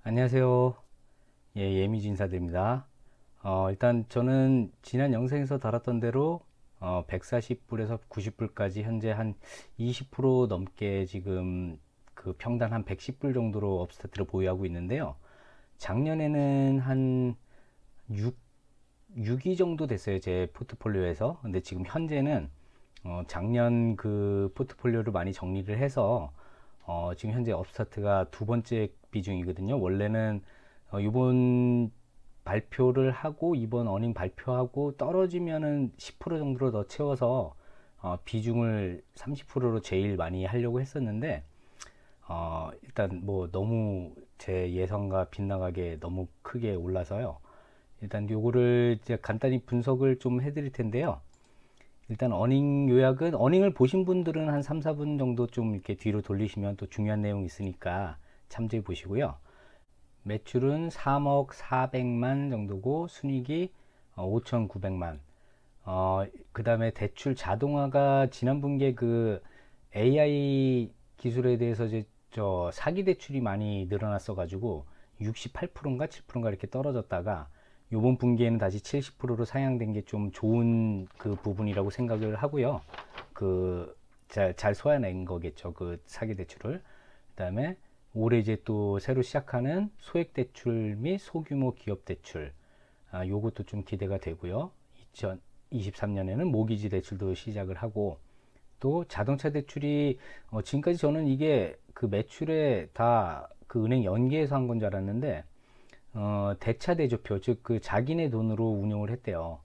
안녕하세요. 예미지 인사드립니다. 일단 저는 지난 영상에서 다뤘던 대로 140불에서 90불까지 현재 한 20% 넘게 지금 그 평단 한 110불 정도로 업스타트를 보유하고 있는데요. 작년에는 한 6위 정도 됐어요. 제 포트폴리오에서. 근데 지금 현재는 작년 그 포트폴리오를 많이 정리를 해서 지금 현재 업스타트가 두 번째 비중이거든요. 원래는 이번 발표를 하고 이번 어닝 발표하고 떨어지면은 10% 정도로 더 채워서 비중을 30%로 제일 많이 하려고 했었는데 일단 뭐 너무 제 예상과 빗나가게 너무 크게 올라서요. 일단 요거를 이제 간단히 분석을 좀 해드릴 텐데요. 일단 어닝 요약은 어닝을 보신 분들은 한 3, 4분 정도 좀 이렇게 뒤로 돌리시면 또 중요한 내용이 있으니까 참조해 보시고요. 매출은 3억 4백만 정도고 순이익이 5,900만. 그 다음에 대출 자동화가 지난 분기에 그 AI 기술에 대해서 이제 저 사기 대출이 많이 늘어났어 가지고 68%인가 7%인가 이렇게 떨어졌다가 요번 분기에는 다시 70%로 상향된 게 좀 좋은 그 부분이라고 생각을 하고요. 그 잘 소화해낸 거겠죠. 그 사기 대출을. 그다음에 올해 이제 또 새로 시작하는 소액 대출 및 소규모 기업 대출. 요것도 좀 기대가 되고요. 2023년에는 모기지 대출도 시작을 하고 또 자동차 대출이 지금까지 저는 이게 그 매출에 다 그 은행 연계해서 한 건 줄 알았는데 대차 대조표 즉 그 자기네 돈으로 운용을 했대요.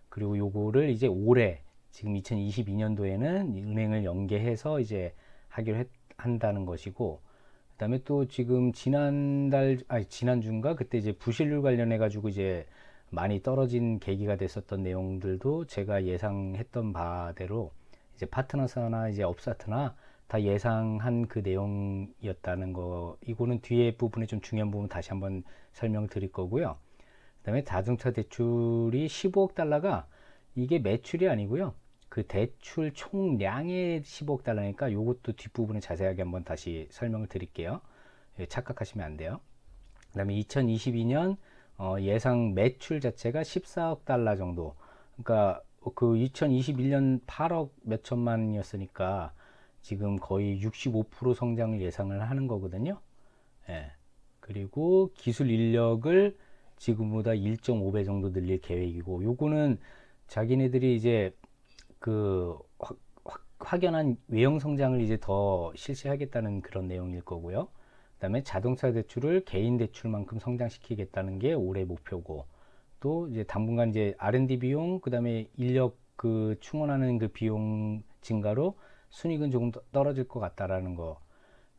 그리고 요거를 이제 올해 지금 2022년도에는 은행을 연계해서 이제 한다는 것이고 그다음에 또 지금 지난달 아니 지난주인가 그때 이제 부실률 관련해 가지고 이제 많이 떨어진 계기가 됐었던 내용들도 제가 예상했던 바대로 이제 파트너사나 이제 업사트나 다 예상한 그 내용이었다는 거. 이거는 뒤에 부분에 좀 중요한 부분 다시 한번 설명을 드릴 거고요. 그다음에 자동차 대출이 15억 달러가 이게 매출이 아니고요. 그 대출 총량의 15억 달러니까 이것도 뒷부분에 자세하게 한번 다시 설명을 드릴게요. 착각하시면 안 돼요. 그다음에 2022년 예상 매출 자체가 14억 달러 정도. 그러니까 그 2021년 8억 몇 천만이었으니까 지금 거의 65% 성장을 예상을 하는 거거든요. 예. 그리고 기술 인력을 지금보다 1.5배 정도 늘릴 계획이고, 요거는 자기네들이 이제 그 확연한 외형 성장을 이제 더 실시하겠다는 그런 내용일 거고요. 그다음에 자동차 대출을 개인 대출만큼 성장시키겠다는 게 올해 목표고, 또 이제 당분간 이제 R&D 비용, 그다음에 인력 그 충원하는 그 비용 증가로 순익은 조금 떨어질 것 같다라는 거.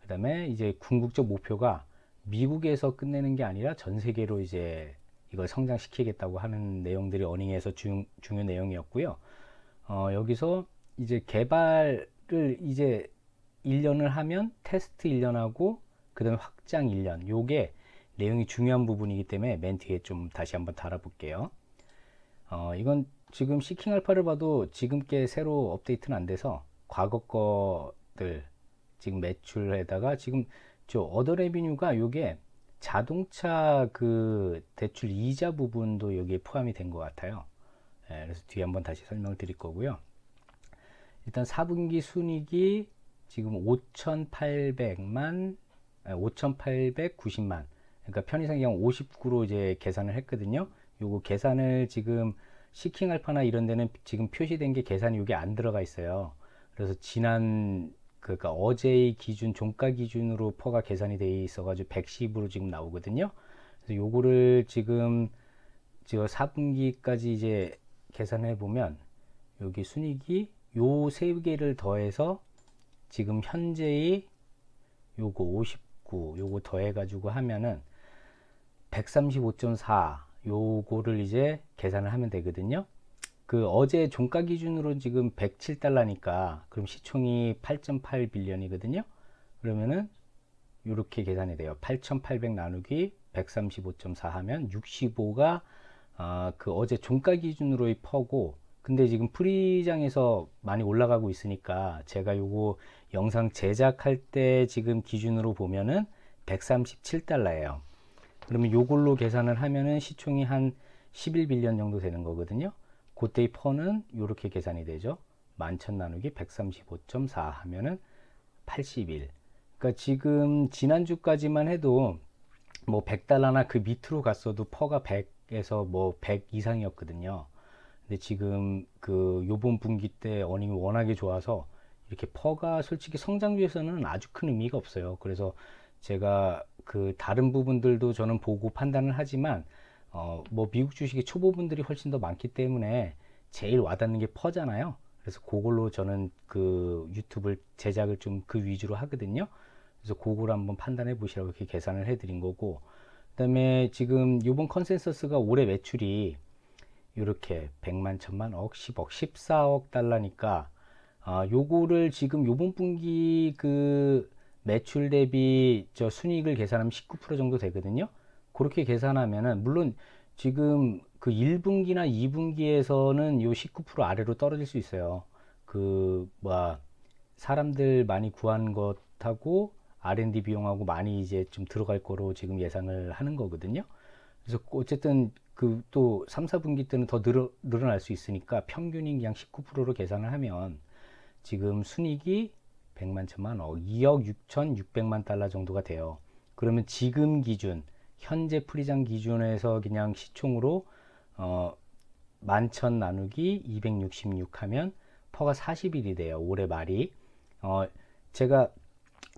그다음에 이제 궁극적 목표가 미국에서 끝내는 게 아니라 전 세계로 이제 이걸 성장시키겠다고 하는 내용들이 어닝에서 중요 내용이었고요. 여기서 이제 개발을 이제 1년을 하면 테스트 1년 하고 그다음에 확장 1년. 요게 내용이 중요한 부분이기 때문에 맨 뒤에 좀 다시 한번 달아볼게요. 이건 지금 시킹 알파를 봐도 지금 게 새로 업데이트는 안 돼서 과거 거들 지금 매출에다가 지금 저 어더 레비뉴가 요게 자동차 그 대출 이자 부분도 여기에 포함이 된 것 같아요. 그래서 뒤에 한번 다시 설명을 드릴 거고요. 일단 4분기 순이익이 지금 5,800만, 5,890만. 그러니까 편의상경 59로 이제 계산을 했거든요. 요거 계산을 지금 시킹 알파나 이런 데는 지금 표시된 게 계산이 이게 안 들어가 있어요. 그래서 지난 그러니까 어제의 기준 종가 기준으로 퍼가 계산이 돼 있어가지고 110으로 지금 나오거든요. 그래서 요거를 지금 저 4분기까지 이제 계산해 보면 여기 순이익이 요 세 개를 더해서 지금 현재의 요거 59 요거 더해 가지고 하면은 135.4 요거를 이제 계산을 하면 되거든요. 그 어제 종가 기준으로 지금 107달러니까 그럼 시총이 8.8 빌리언이거든요. 그러면은 이렇게 계산이 돼요. 8,800 나누기 135.4 하면 65가 그 어제 종가 기준으로의 퍼고, 근데 지금 프리장에서 많이 올라가고 있으니까 제가 요거 영상 제작할 때 지금 기준으로 보면은 137달러예요. 그러면 요걸로 계산을 하면은 시총이 한 11빌리언 정도 되는 거거든요. 그때의 퍼는 이렇게 계산이 되죠. 11,000 나누기 135.4 하면은 81. 그러니까 지금 지난주까지만 해도 뭐 100달러나 그 밑으로 갔어도 퍼가 100에서 뭐 100 이상이었거든요. 근데 지금 그 요번 분기 때 어닝이 워낙에 좋아서 이렇게 퍼가 솔직히 성장주에서는 아주 큰 의미가 없어요. 그래서 제가 그 다른 부분들도 저는 보고 판단을 하지만 뭐 미국 주식의 초보분들이 훨씬 더 많기 때문에 제일 와닿는 게 퍼잖아요. 그래서 그걸로 저는 그 유튜브 제작을 좀 그 위주로 하거든요. 그래서 그걸 한번 판단해 보시라고 이렇게 계산을 해 드린 거고, 그다음에 지금 요번 컨센서스가 올해 매출이 이렇게 100만, 1000만, 억, 10억, 14억 달러니까 요거를 지금 요번 분기 그 매출 대비 저 순이익을 계산하면 19% 정도 되거든요. 그렇게 계산하면은 물론 지금 그 1분기나 2분기에서는 요 19% 아래로 떨어질 수 있어요. 그 뭐 사람들 많이 구한 것하고 R&D 비용하고 많이 이제 좀 들어갈 거로 지금 예상을 하는 거거든요. 그래서 어쨌든 그 또 3, 4분기 때는 더 늘어날 수 있으니까 평균이 그냥 19%로 계산을 하면 지금 순이익이 100만, 1000만, 2억 6,600만 달러 정도가 돼요. 그러면 지금 기준, 현재 풀이장 기준에서 그냥 시총으로 어, 11,000 나누기 266 하면 퍼가 40일이 돼요. 올해 말이. 어, 제가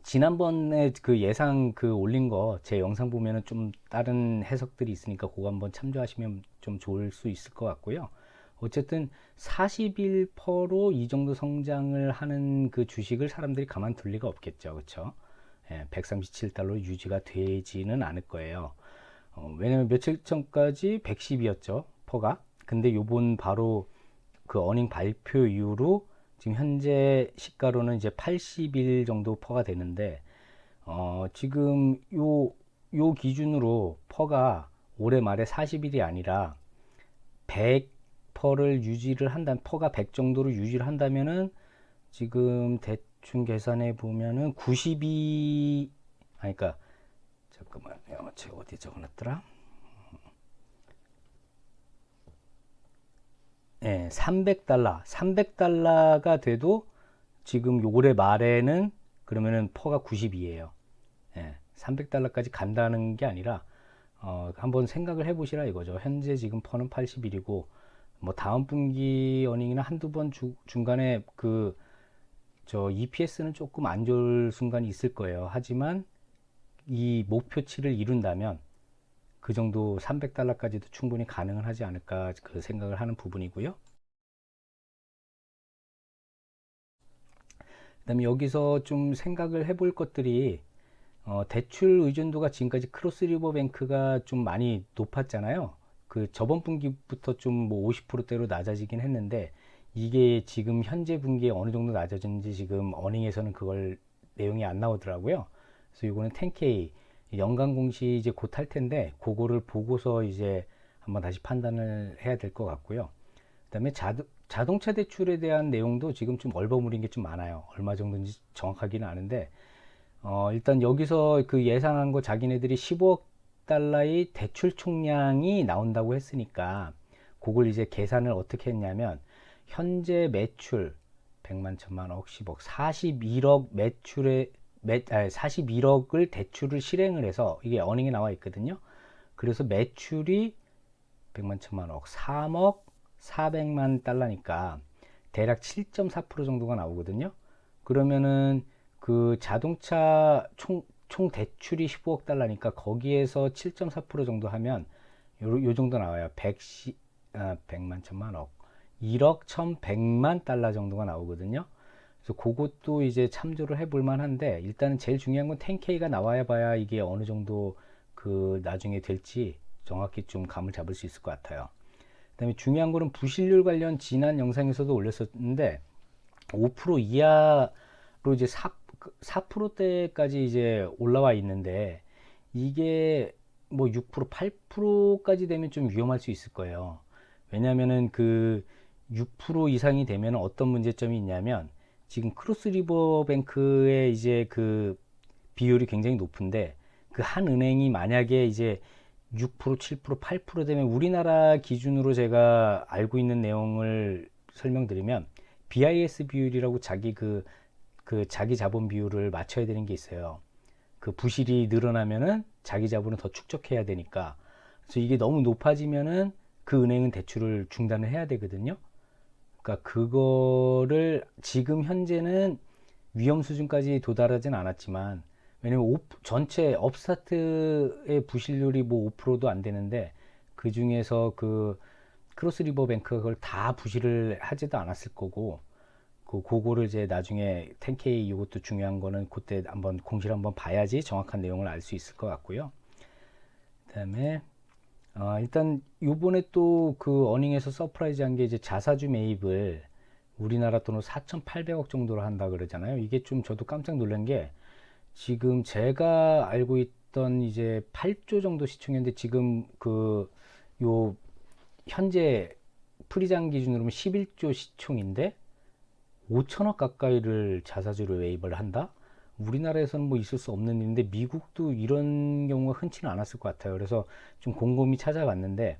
지난번에 그 예상 그 올린 거 제 영상 보면은 좀 다른 해석들이 있으니까 그거 한번 참조하시면 좀 좋을 수 있을 것 같고요. 어쨌든 41%로 이 정도 성장을 하는 그 주식을 사람들이 가만둘 리가 없겠죠. 그렇죠? 예, 137달러 유지가 되지는 않을 거예요. 왜냐면 며칠 전까지 110이었죠. 퍼가. 근데 요번 바로 그 어닝 발표 이후로 지금 현재 시가로는 이제 80일 정도 퍼가 되는데 지금 요 기준으로 퍼가 올해 말에 40일이 아니라 100 퍼를 유지를 한다면 퍼가 100 정도로 유지를 한다면은 지금 대충 계산해 보면은 92 아니 그러니까 잠깐만요. 제가 어디에 적어놨더라? 예, 300달러. 300달러가 돼도 지금 올해 말에는 그러면은 퍼가 92예요. 예, 300달러까지 간다는 게 아니라 한번 생각을 해보시라 이거죠. 현재 지금 퍼는 81이고 뭐 다음 분기 어닝이나 한두 번 중간에 그 저 EPS는 조금 안 좋을 순간이 있을 거예요. 하지만 이 목표치를 이룬다면 그 정도 300달러까지도 충분히 가능은 하지 않을까 그 생각을 하는 부분이고요. 그다음에 여기서 좀 생각을 해볼 것들이 대출 의존도가 지금까지 크로스리버뱅크가 좀 많이 높았잖아요. 그 저번 분기부터 좀 뭐 50%대로 낮아지긴 했는데 이게 지금 현재 분기에 어느 정도 낮아졌는지 지금 어닝에서는 그걸 내용이 안 나오더라고요. 그래서 이거는 10K 연간 공시 이제 곧 할 텐데 그거를 보고서 이제 한번 다시 판단을 해야 될 것 같고요. 그다음에 자동차 대출에 대한 내용도 지금 좀 얼버무린 게 좀 많아요. 얼마 정도인지 정확하기는 아는데 일단 여기서 그 예상한 거 자기네들이 15억 달러의 대출 총량이 나온다고 했으니까 그걸 이제 계산을 어떻게 했냐면 현재 매출 100만, 1000만, 억, 10억, 41억 매출에 41억을 대출을 실행을 해서 이게 어닝에 나와 있거든요. 그래서 매출이 100만, 1000만, 억, 3억 400만 달러니까 대략 7.4% 정도가 나오거든요. 그러면은 그 자동차 총 대출이 15억 달러니까 거기에서 7.4% 정도 하면 요 정도 나와요. 100만, 1000만, 억. 1억 1100만 달러 정도가 나오거든요. 그래서 그것도 이제 참조를 해볼 만한데 일단은 제일 중요한 건 10K가 나와야 봐야 이게 어느 정도 그 나중에 될지 정확히 좀 감을 잡을 수 있을 것 같아요. 그다음에 중요한 거는 부실률 관련 지난 영상에서도 올렸었는데 5% 이하로 이제 4%대까지 이제 올라와 있는데 이게 뭐 6%, 8%까지 되면 좀 위험할 수 있을 거예요. 왜냐면은 그 6% 이상이 되면 어떤 문제점이 있냐면 지금 크로스 리버 뱅크의 이제 그 비율이 굉장히 높은데 그 한 은행이 만약에 이제 6%, 7%, 8% 되면 우리나라 기준으로 제가 알고 있는 내용을 설명드리면 BIS 비율이라고 그 자기 자본 비율을 맞춰야 되는 게 있어요. 그 부실이 늘어나면은 자기 자본을 더 축적해야 되니까. 그래서 이게 너무 높아지면은 그 은행은 대출을 중단을 해야 되거든요. 그러니까 그거를 지금 현재는 위험 수준까지 도달하진 않았지만, 왜냐면 전체 업스타트의 부실률이 뭐 5%도 안 되는데 그 중에서 그 크로스리버 뱅크가 그걸 다 부실을 하지도 않았을 거고, 그거를 이제 나중에 10K 이것도 중요한 거는 그때 한번 공시를 한번 봐야지 정확한 내용을 알 수 있을 것 같고요. 그다음에 일단 요번에 또 그 어닝에서 서프라이즈한 게 이제 자사주 매입을 우리나라 돈으로 4,800억 정도로 한다 그러잖아요. 이게 좀 저도 깜짝 놀란 게, 지금 제가 알고 있던 이제 8조 정도 시총인데 지금 그 요 현재 프리장 기준으로는 11조 시총인데 5천억 가까이를 자사주로 매입을 한다? 우리나라에서는 뭐 있을 수 없는 일인데 미국도 이런 경우가 흔치는 않았을 것 같아요. 그래서 좀 곰곰이 찾아봤는데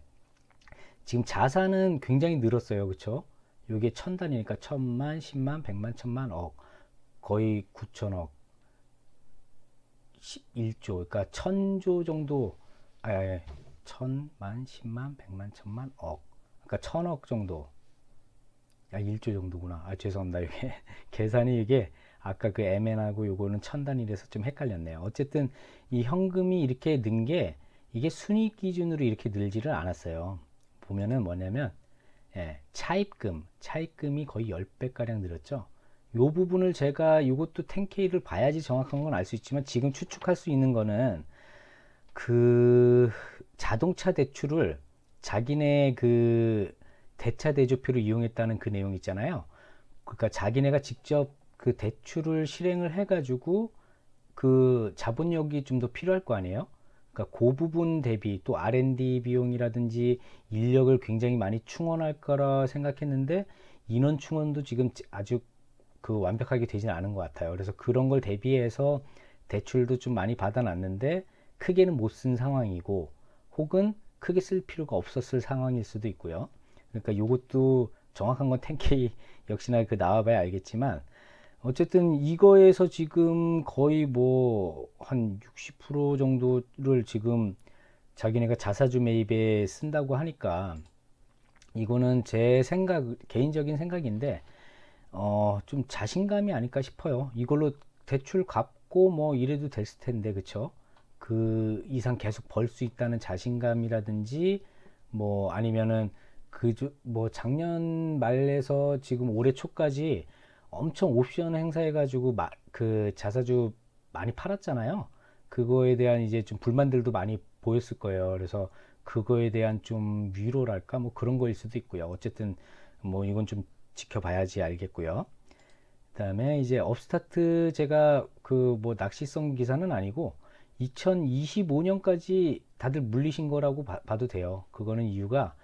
지금 자산은 굉장히 늘었어요. 그쵸? 요게 천 단위니까 천만, 십만, 백만, 천만, 억. 거의 9천억, 11조. 그러니까 천조 정도, 천만, 십만, 백만, 천만, 억. 그러니까 천억 정도. 1조 정도구나. 죄송합니다. 이게 계산이 이게 아까 그 MN하고 요거는 천 단위라서 좀 헷갈렸네요. 어쨌든 이 현금이 이렇게 는 게 이게 순이익 기준으로 이렇게 늘지를 않았어요. 보면은 뭐냐면 차입금이 거의 10배가량 늘었죠. 요 부분을 제가 이것도 10K를 봐야지 정확한 건 알 수 있지만 지금 추측할 수 있는 거는 그 자동차 대출을 자기네 그 대차 대조표를 이용했다는 그 내용 있잖아요. 그러니까 자기네가 직접 그 대출을 실행을 해가지고 그 자본력이 좀 더 필요할 거 아니에요. 그러니까 그 부분 대비 또 R&D 비용이라든지 인력을 굉장히 많이 충원할 거라 생각했는데 인원 충원도 지금 아주 그 완벽하게 되지는 않은 것 같아요. 그래서 그런 걸 대비해서 대출도 좀 많이 받아놨는데 크게는 못 쓴 상황이고, 혹은 크게 쓸 필요가 없었을 상황일 수도 있고요. 그러니까 이것도 정확한 건 10K 역시나 그 나와봐야 알겠지만, 어쨌든 이거에서 지금 거의 뭐 한 60% 정도를 지금 자기네가 자사주 매입에 쓴다고 하니까, 이거는 제 생각, 개인적인 생각인데 좀 자신감이 아닐까 싶어요. 이걸로 대출 갚고 뭐 이래도 됐을 텐데, 그쵸? 그 이상 계속 벌 수 있다는 자신감이라든지, 뭐 아니면은 뭐 작년 말에서 지금 올해 초까지 엄청 옵션 행사해가지고 그 자사주 많이 팔았잖아요. 그거에 대한 이제 좀 불만들도 많이 보였을 거예요. 그래서 그거에 대한 좀 위로랄까 뭐 그런 거일 수도 있고요. 어쨌든 뭐 이건 좀 지켜봐야지 알겠고요. 그다음에 이제 업스타트, 제가 그 뭐 낚시성 기사는 아니고 2025년까지 다들 물리신 거라고 봐도 돼요. 그거는 이유가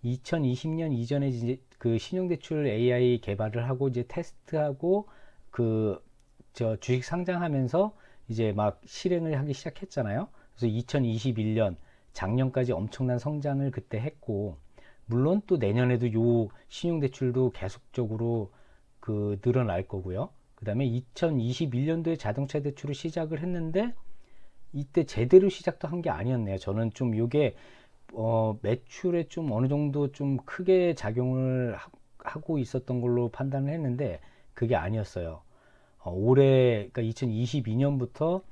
2020년 이전에 이제 그 신용대출 AI 개발을 하고 이제 테스트하고 그 저 주식 상장하면서 이제 막 실행을 하기 시작했잖아요. 그래서 2021년 작년까지 엄청난 성장을 그때 했고, 물론 또 내년에도 요 신용대출도 계속적으로 그 늘어날 거고요. 그 다음에 2021년도에 자동차 대출을 시작을 했는데 이때 제대로 시작도 한 게 아니었네요. 저는 좀 요게 매출에 좀 어느 정도 좀 크게 작용을 하고 있었던 걸로 판단을 했는데 그게 아니었어요. 올해, 그러니까 2022년부터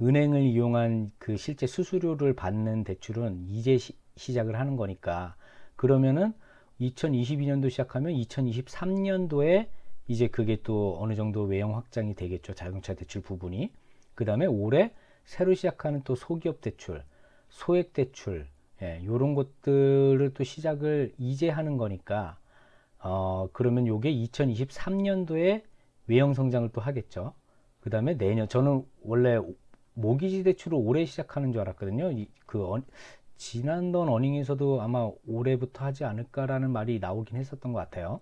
은행을 이용한 그 실제 수수료를 받는 대출은 이제 시작을 하는 거니까, 그러면은 2022년도 시작하면 2023년도에 이제 그게 또 어느 정도 외형 확장이 되겠죠. 자동차 대출 부분이. 그 다음에 올해 새로 시작하는 또 소기업 대출, 소액 대출, 요런 것들을 또 시작을 이제 하는 거니까, 그러면 요게 2023년도에 외형 성장을 또 하겠죠. 그 다음에 내년, 저는 원래 모기지 대출을 올해 시작하는 줄 알았거든요. 지난번 어닝에서도 아마 올해부터 하지 않을까라는 말이 나오긴 했었던 것 같아요.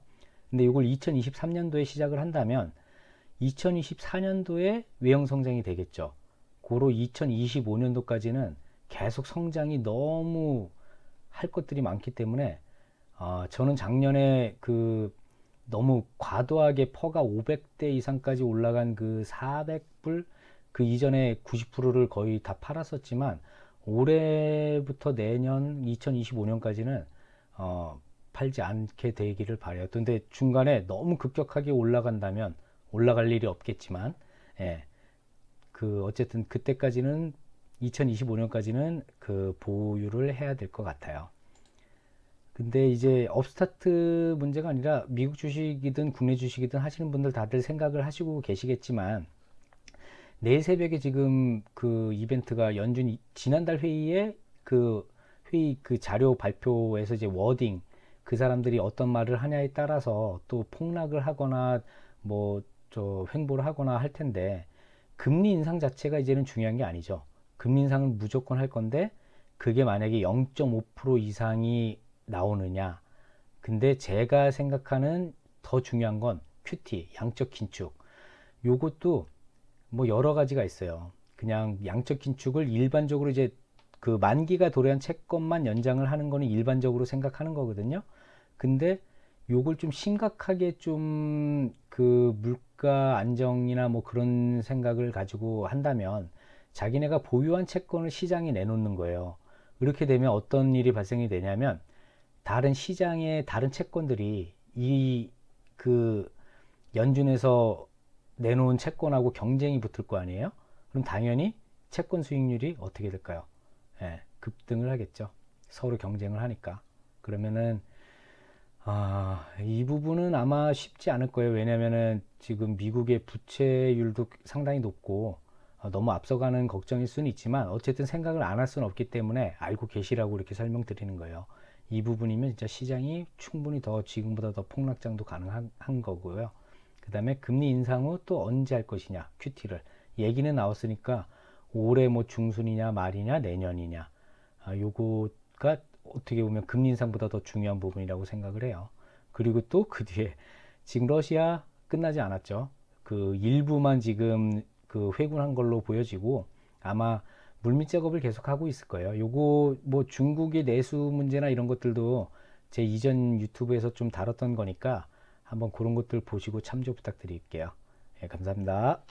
근데 이걸 2023년도에 시작을 한다면 2024년도에 외형 성장이 되겠죠. 고로 2025년도까지는 계속 성장이 너무 할 것들이 많기 때문에 저는 작년에 너무 과도하게 퍼가 500대 이상까지 올라간 그 400불 그 이전에 90%를 거의 다 팔았었지만 올해부터 내년 2025년까지는 팔지 않게 되기를 바래요. 근데 중간에 너무 급격하게 올라간다면 올라갈 일이 없겠지만 예, 어쨌든 그때까지는 2025년까지는 그 보유를 해야 될 것 같아요. 근데 이제 업스타트 문제가 아니라 미국 주식이든 국내 주식이든 하시는 분들 다들 생각을 하시고 계시겠지만 내일 새벽에 지금 그 이벤트가 연준 지난달 회의에 회의 자료 발표에서 이제 워딩 그 사람들이 어떤 말을 하냐에 따라서 또 폭락을 하거나 뭐 횡보를 하거나 할 텐데 금리 인상 자체가 이제는 중요한 게 아니죠. 금리 인상은 무조건 할 건데 그게 만약에 0.5% 이상이 나오느냐. 근데 제가 생각하는 더 중요한 건 QT, 양적 긴축. 요것도 뭐 여러 가지가 있어요. 그냥 양적 긴축을 일반적으로 이제 그 만기가 도래한 채권만 연장을 하는 거는 일반적으로 생각하는 거거든요. 근데 요걸 좀 심각하게 좀 물가 안정이나 뭐 그런 생각을 가지고 한다면 자기네가 보유한 채권을 시장에 내놓는 거예요. 이렇게 되면 어떤 일이 발생이 되냐면 다른 시장의 다른 채권들이 그 연준에서 내놓은 채권하고 경쟁이 붙을 거 아니에요? 그럼 당연히 채권 수익률이 어떻게 될까요? 예, 급등을 하겠죠. 서로 경쟁을 하니까. 그러면은 이 부분은 아마 쉽지 않을 거예요. 왜냐면은 지금 미국의 부채율도 상당히 높고 너무 앞서가는 걱정일 수는 있지만 어쨌든 생각을 안 할 수는 없기 때문에 알고 계시라고 이렇게 설명드리는 거예요. 이 부분이면 진짜 시장이 충분히 더 지금보다 더 폭락장도 가능한 거고요. 그 다음에 금리 인상 후 또 언제 할 것이냐, QT를. 얘기는 나왔으니까 올해 뭐 중순이냐, 말이냐, 내년이냐. 요거가 어떻게 보면 금리 인상보다 더 중요한 부분이라고 생각을 해요. 그리고 또 그 뒤에 지금 러시아 끝나지 않았죠. 그 일부만 지금 회군한 걸로 보여지고 아마 물밑 작업을 계속 하고 있을 거예요. 요거 뭐 중국의 내수 문제나 이런 것들도 제 이전 유튜브에서 좀 다뤘던 거니까 한번 그런 것들 보시고 참조 부탁드릴게요. 예, 감사합니다.